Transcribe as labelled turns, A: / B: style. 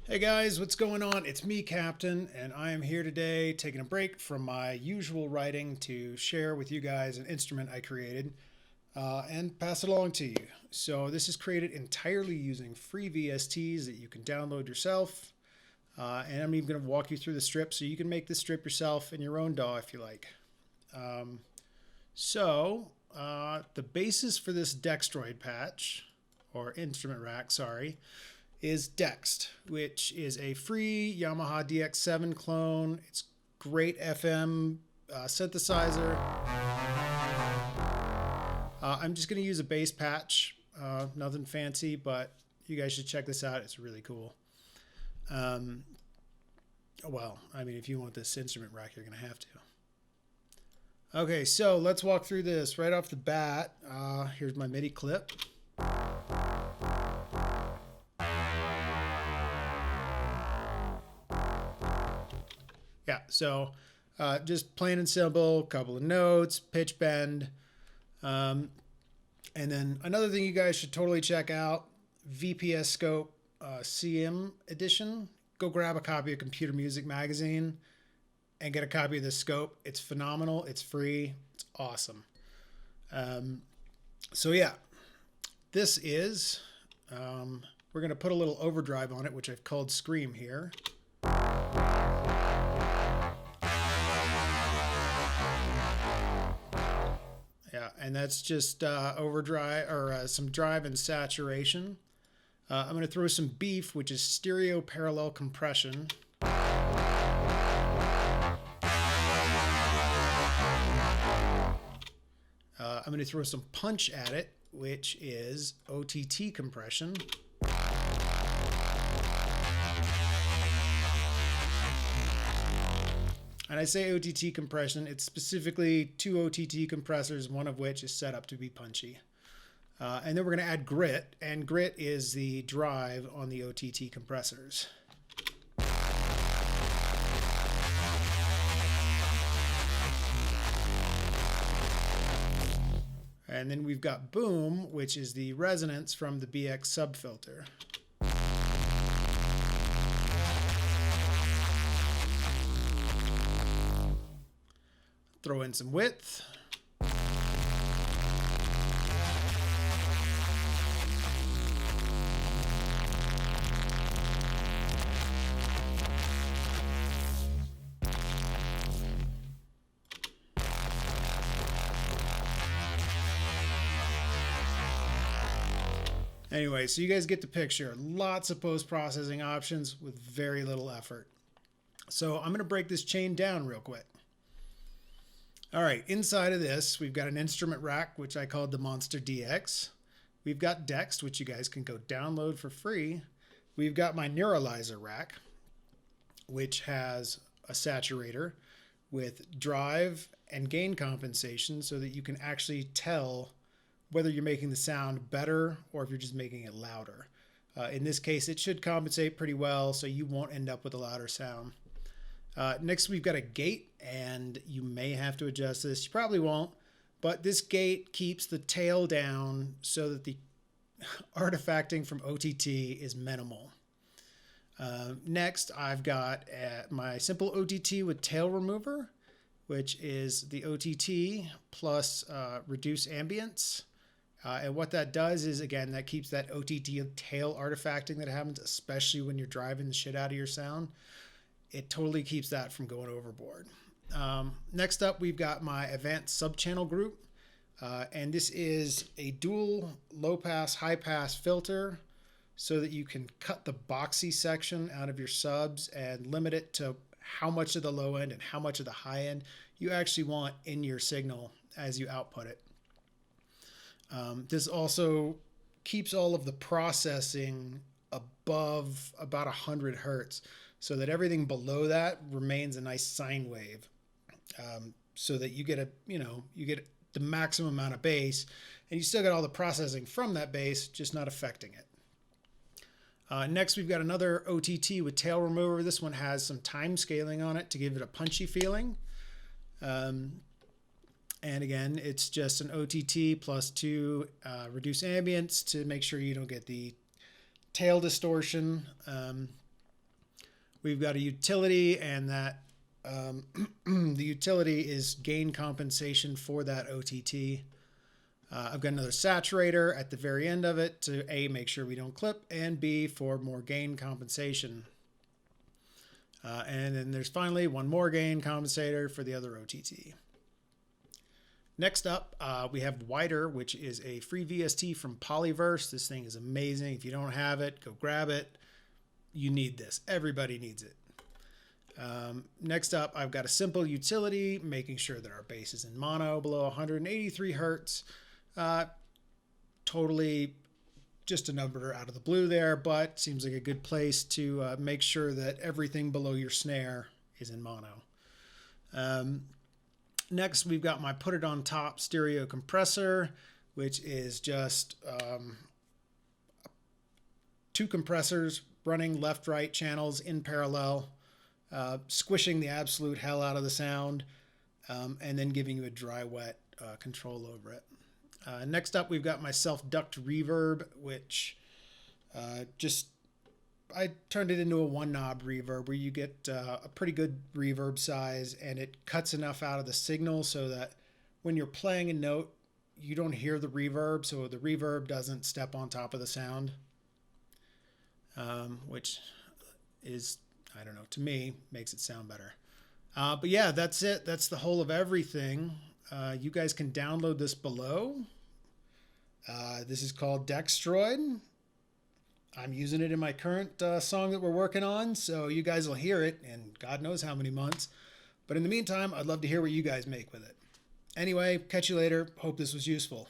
A: Hey guys, what's going on? It's me, Captain, and I am here today taking a break from my usual writing to share with you guys an instrument I created and pass it along to you. So this is created entirely using free VSTs that you can download yourself. And I'm even going to walk you through the strip so you can make the strip yourself in your own DAW if you like. The basis for this Dextroid patch, or instrument rack, sorry, is Dext, which is a free Yamaha DX7 clone. It's great FM synthesizer. I'm just going to use a bass patch, nothing fancy, but you guys should check this out. It's really cool. Well, I mean, if you want this instrument rack, you're going to have to. Okay, so let's walk through this right off the bat. Here's my MIDI clip. Yeah, so just plain and simple, couple of notes, pitch bend. And then another thing you guys should totally check out, VPS Scope CM edition. Go grab a copy of Computer Music Magazine and get a copy of this scope. It's phenomenal. It's free. It's awesome. So yeah, this is, we're going to put a little overdrive on it, which I've called Scream here. Yeah, and that's just overdrive or some drive and saturation. I'm going to throw some beef, which is stereo parallel compression. I'm going to throw some punch at it, which is OTT compression. And I say OTT compression, it's specifically two OTT compressors, one of which is set up to be punchy. And then we're going to add grit, and grit is the drive on the OTT compressors. And then we've got boom, which is the resonance from the BX subfilter. Throw in some width. Anyway, so you guys get the picture. Lots of post-processing options with very little effort. So I'm going to break this chain down real quick. All right, inside of this, we've got an instrument rack, which I called the Monster DX. We've got Dext, which you guys can go download for free. We've got my Neuralizer rack, which has a saturator with drive and gain compensation so that you can actually tell whether you're making the sound better or if you're just making it louder. In this case, it should compensate pretty well, so you won't end up with a louder sound. Next, we've got a gate, and you may have to adjust this. You probably won't, but this gate keeps the tail down so that the artifacting from OTT is minimal. Next, I've got my simple OTT with tail remover, which is the OTT plus reduce ambience. And what that does is, again, that keeps that OTT tail artifacting that happens, especially when you're driving the shit out of your sound. It totally keeps that from going overboard. Next up, we've got my advanced subchannel group. And this is a dual low-pass, high-pass filter so that you can cut the boxy section out of your subs and limit it to how much of the low end and how much of the high end you actually want in your signal as you output it. This also keeps all of the processing above about 100 hertz so that everything below that remains a nice sine wave, so that you get you get the maximum amount of bass, and you still get all the processing from that bass, just not affecting it. Next, we've got another OTT with tail remover. This one has some time scaling on it to give it a punchy feeling. And again, it's just an OTT plus 2 reduce ambience to make sure you don't get the tail distortion. We've got a utility, and that the utility is gain compensation for that OTT. I've got another saturator at the very end of it to A, make sure we don't clip, and B, for more gain compensation. And then there's finally one more gain compensator for the other OTT. Next up, we have Wider, which is a free VST from Polyverse. This thing is amazing. If you don't have it, go grab it. You need this. Everybody needs it. Next up, I've got a simple utility, making sure that our bass is in mono below 183 hertz. Totally just a number out of the blue there, but seems like a good place to make sure that everything below your snare is in mono. Next, we've got my Put It On Top stereo compressor, which is just 2 compressors running left-right channels in parallel, squishing the absolute hell out of the sound, and then giving you a dry-wet control over it. Next up, we've got my self-duct reverb, which I turned it into a 1-knob reverb where you get a pretty good reverb size, and it cuts enough out of the signal so that when you're playing a note, you don't hear the reverb, so the reverb doesn't step on top of the sound, which is, I don't know, to me, makes it sound better. But yeah, that's it. That's the whole of everything. You guys can download this below. This is called Dextroid. I'm using it in my current song that we're working on, so you guys will hear it in God knows how many months. But in the meantime, I'd love to hear what you guys make with it. Anyway, catch you later. Hope this was useful.